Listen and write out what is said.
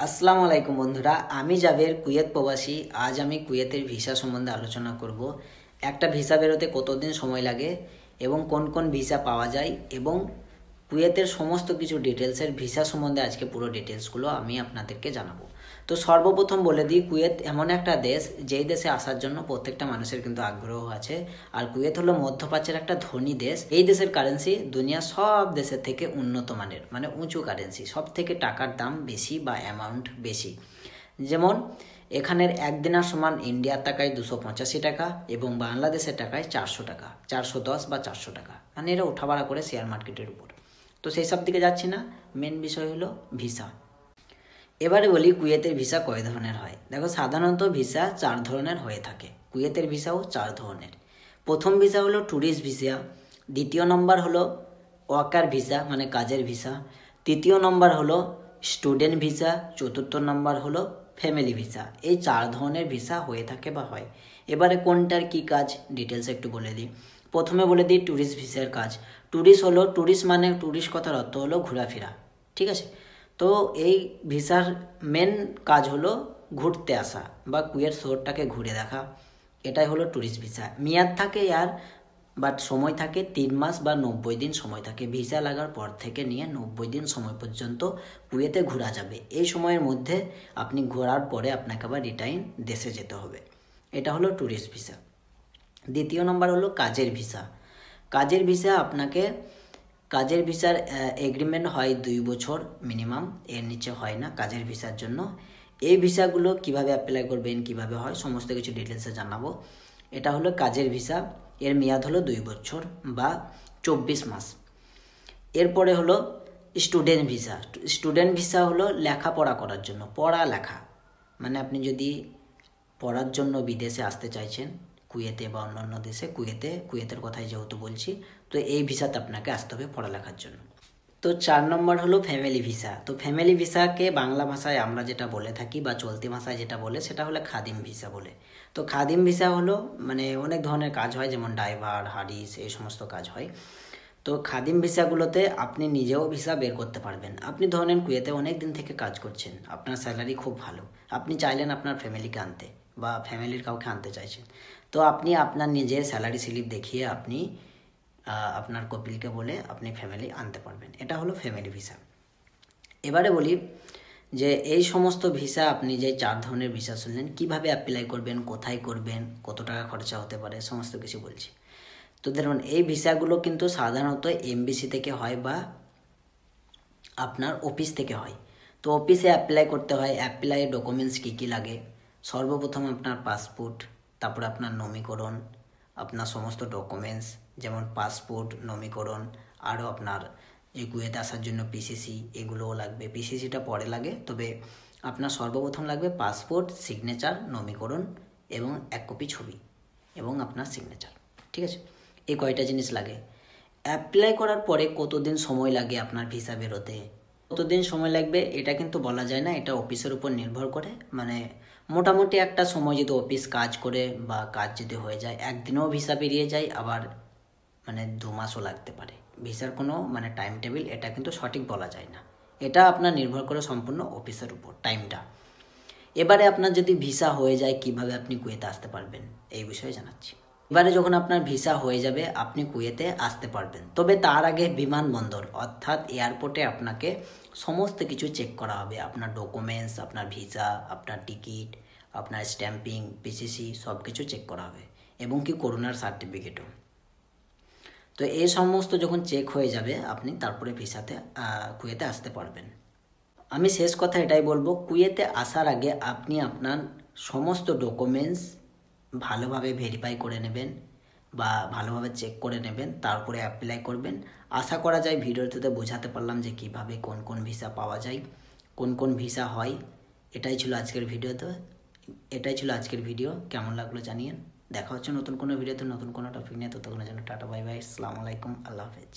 আসসালামু আলাইকুম বন্ধুরা, আমি জাবের কুয়েত প্রবাসী। আজ আমি কুয়েতের ভিসা সম্বন্ধে আলোচনা করব। একটা ভিসা বেরোতে কতদিন সময় লাগে এবং কোন কোন ভিসা পাওয়া যায় এবং কুয়েতের সমস্ত কিছু ডিটেলসের ভিসা সম্বন্ধে আজকে পুরো ডিটেলসগুলো আমি আপনাদেরকে জানাবো। তো সর্বপ্রথম বলে দিই, কুয়েত এমন একটা দেশ যেই দেশে আসার জন্য প্রত্যেকটা মানুষের কিন্তু আগ্রহ আছে। আর কুয়েত হলো মধ্যপ্রাচ্যের একটা ধনী দেশ। এই দেশের কারেন্সি দুনিয়ার সব দেশের থেকে উন্নত মানের, মানে উঁচু কারেন্সি, সব থেকে টাকার দাম বেশি বা অ্যামাউন্ট বেশি। যেমন এখানের একদিনার সমান ইন্ডিয়ার টাকায় 285 টাকা এবং বাংলাদেশের টাকায় 400 টাকা, 410 বা 400 টাকা, মানে এরা উঠাভাড়া করে শেয়ার মার্কেটের উপর। তো সেই সব দিকে যাচ্ছি না, মেন বিষয় হলো ভিসা। এবারে বলি কুয়েতের ভিসা কয় ধরনের হয়। দেখো, সাধারণত ভিসা 4 ধরনের হয়ে থাকে। কুয়েতের ভিসাও 4 ধরনের। প্রথম ভিসা হলো ট্যুরিস্ট ভিসা, দ্বিতীয় নম্বর হলো ওয়ার্কার ভিসা মানে কাজের ভিসা, তৃতীয় নম্বর হলো স্টুডেন্ট ভিসা, চতুর্থ নম্বর হলো ফ্যামিলি ভিসা। এই 4 ধরনের ভিসা হয়ে থাকে বা হয়। এবারে কোনটার কি কাজ ডিটেলস একটু বলে দিই। প্রথমে বলে দিই ট্যুরিস্ট ভিসার কাজ। ট্যুরিস্ট মানে ট্যুরিস্ট কথার অর্থ হলো ঘোরাফেরা, ঠিক আছে। তো এই ভিসার মেন কাজ হলো ঘুরতে আসা বা কুয়েত শহরটাকে ঘুরে দেখা, এটাই হলো ট্যুরিস্ট ভিসা। মেয়াদ থাকে বাট সময় থাকে 3 মাস বা 90 দিন সময় থাকে। ভিসা লাগার পর থেকে নিয়ে 90 দিন সময় পর্যন্ত কুয়েতে ঘোরা যাবে। এই সময়ের মধ্যে আপনি ঘোরার পরে আপনাকে আবার রিটার্ন দেশে যেতে হবে। এটা হলো ট্যুরিস্ট ভিসা। দ্বিতীয় নম্বর হলো কাজের ভিসা। কাজের ভিসার এগ্রিমেন্ট হয় 2 বছর মিনিমাম, এর নিচে হয় না কাজের ভিসার জন্য। এই ভিসাগুলো কিভাবে অ্যাপ্লাই করবেন, কিভাবে হয়, সমস্ত কিছু ডিটেলসে জানাবো। এটা হলো কাজের ভিসা, এর মেয়াদ হলো 2 বছর বা 24 মাস। এরপরে হলো স্টুডেন্ট ভিসা। স্টুডেন্ট ভিসা হলো লেখাপড়া করার জন্য, পড়ালেখা, মানে আপনি যদি পড়ার জন্য বিদেশে আসতে চাইছেন, কুয়েতে বা অন্যান্য দেশে, কুয়েতের কথাই যেহেতু বলছি, তো এই ভিসাতে আপনাকে আসতে হবে পড়ালেখার জন্য। তো 4 নম্বর হলো ফ্যামিলি ভিসা। তো ফ্যামিলি ভিসাকে বাংলা ভাষায় আমরা যেটা বলে থাকি বা চলতি ভাষায় যেটা বলে সেটা হলো খাদিম ভিসা বলে। তো খাদিম ভিসা হলো মানে অনেক ধরনের কাজ হয়, যেমন ড্রাইভার, হারিস, এই সমস্ত কাজ হয়। তো খাদিম ভিসাগুলোতে আপনি নিজেও ভিসা বের করতে পারবেন। আপনি ধরেন কুয়েতে অনেক দিন থেকে কাজ করছেন, আপনার স্যালারি খুব ভালো, আপনি চাইলেন আপনার ফ্যামিলিকে আনতে বা ফ্যামিলির কাউকে আনতে চাইছেন, তো আপনি আপনার নিজের স্যালারি স্লিপ দেখিয়ে আপনি আপনার কপিলকে বলে আপনি ফ্যামিলি আনতে পারবেন। এটা হলো ফ্যামিলি ভিসা। এবারে বলি যে এই সমস্ত ভিসা, আপনি যে 4 ধরনের ভিসা শুনলেন, কিভাবে অ্যাপ্লাই করবেন, কোথায় করবেন, কত টাকা খরচা হতে পারে, সমস্ত কিছু বলছি। তো দেখুন, এই ভিসাগুলো কিন্তু সাধারণত এমবিসি থেকে হয় বা আপনার অফিস থেকে হয়। তো অফিসে অ্যাপ্লাই করতে হয়। অ্যাপ্লাই ডকুমেন্টস কী কী লাগে, সর্বপ্রথম আপনার পাসপোর্ট, তারপরে আপনার নমিকরণ, আপনার সমস্ত ডকুমেন্টস যেমন পাসপোর্ট, নমিকরণ, আরও আপনার এই কুয়েতে আসার জন্য পিসিসি, এগুলোও লাগবে। পিসিসিটা পরে লাগে, তবে আপনার সর্বপ্রথম লাগবে পাসপোর্ট, সিগনেচার, নমিকরণ এবং 1 কপি ছবি এবং আপনার সিগনেচার, ঠিক আছে। এই কয়টা জিনিস লাগে। অ্যাপ্লাই করার পরে কতদিন সময় লাগে আপনার ভিসা বেরোতে, কতদিন সময় লাগবে এটা কিন্তু বলা যায় না, এটা অফিসের উপর নির্ভর করে। মানে মোটামুটি একটা সময় যদি অফিস কাজ করে বা কাজ যদি হয়ে যায়, একদিনেও ভিসা বেরিয়ে যায়, আবার মানে 2 মাসও লাগতে পারে। ভিসার কোনো মানে টাইম টেবিল এটা কিন্তু সঠিক বলা যায় না, এটা আপনার নির্ভর করে সম্পূর্ণ অফিসের উপর টাইমটা। এবারে আপনার যদি ভিসা হয়ে যায়, কিভাবে আপনি কুয়েতে আসতে পারবেন এই বিষয়ে জানাচ্ছি। এবারে যখন আপনার ভিসা হয়ে যাবে, আপনি কুয়েতে আসতে পারবেন, তবে তার আগে বিমানবন্দর অর্থাৎ এয়ারপোর্টে আপনাকে সমস্ত কিছু চেক করা হবে। আপনার ডকুমেন্টস, আপনার ভিসা, আপনার টিকিট, আপনার স্ট্যাম্পিং, পিসিসি সব কিছু চেক করা হবে এবং কি করোনার সার্টিফিকেটও। তো এই সমস্ত যখন চেক হয়ে যাবে, আপনি তারপরে ভিসাতে কুয়েতে আসতে পারবেন। আমি শেষ কথা এটাই বলবো, কুয়েতে আসার আগে আপনি আপনার সমস্ত ডকুমেন্টস ভালোভাবে ভেরিফাই করে নেবেন বা ভালোভাবে চেক করে নেবেন, তারপরে অ্যাপ্লাই করবেন। আশা করা যায় ভিডিওটিতে বোঝাতে পারলাম যে কিভাবে কোন কোন ভিসা পাওয়া যায়, কোন কোন ভিসা হয়। এটাই ছিল আজকের ভিডিও। কেমন লাগলো জানিয়েন। দেখা হচ্ছে নতুন কোনো ভিডিওতে, নতুন কোনো টপিক নিয়ে। ততক্ষণের জন্য টাটা, বাই বাই, আসসালামু আলাইকুম, আল্লাহ হাফেজ।